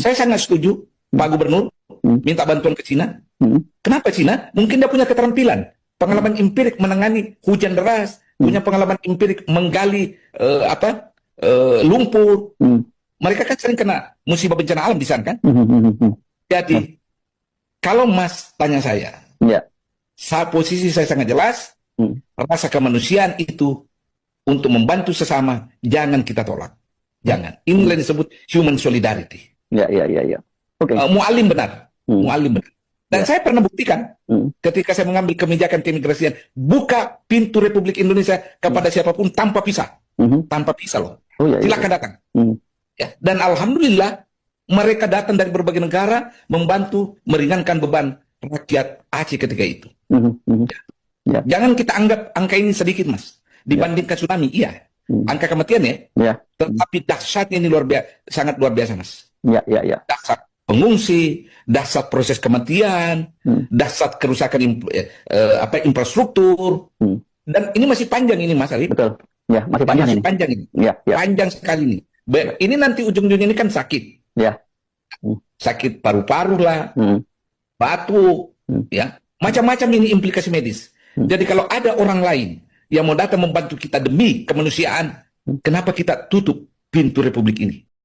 Saya sangat setuju Pak Gubernur minta bantuan ke Cina. Kenapa Cina? Mungkin dia punya keterampilan, pengalaman empirik menangani hujan deras, punya pengalaman empirik menggali lumpur. Mereka kan sering kena musibah bencana alam di sana kan. Jadi kalau Mas tanya saya, posisi saya sangat jelas. Rasa kemanusiaan itu untuk membantu sesama jangan kita tolak. Jangan. Inilah yang disebut human solidarity. Oke. Mualim benar. Mualim benar. Dan saya pernah buktikan ketika saya mengambil kebijakan keimigrasian, buka pintu Republik Indonesia kepada siapapun tanpa visa. Tanpa visa loh. Silakan datang. Ya. Dan alhamdulillah mereka datang dari berbagai negara membantu meringankan beban rakyat Aceh ketika itu. Jangan kita anggap angka ini sedikit, Mas. Dibandingkan tsunami, iya. Angka kematian ya. Tetapi dahsyatnya ini sangat luar biasa, Mas. Dahsyat pengungsi, dahsyat proses kematian, dahsyat kerusakan infrastruktur. Dan ini masih panjang ini, Mas Arif. Betul. Ya, masih panjang ini. Panjang ini. Panjang sekali ini. Ini nanti ujung-ujungnya ini kan sakit. Sakit paru-paru lah, batuk, ya. Macam-macam ini implikasi medis. Jadi kalau ada orang lain yang mau datang membantu kita demi kemanusiaan, kenapa kita tutup pintu Republik ini?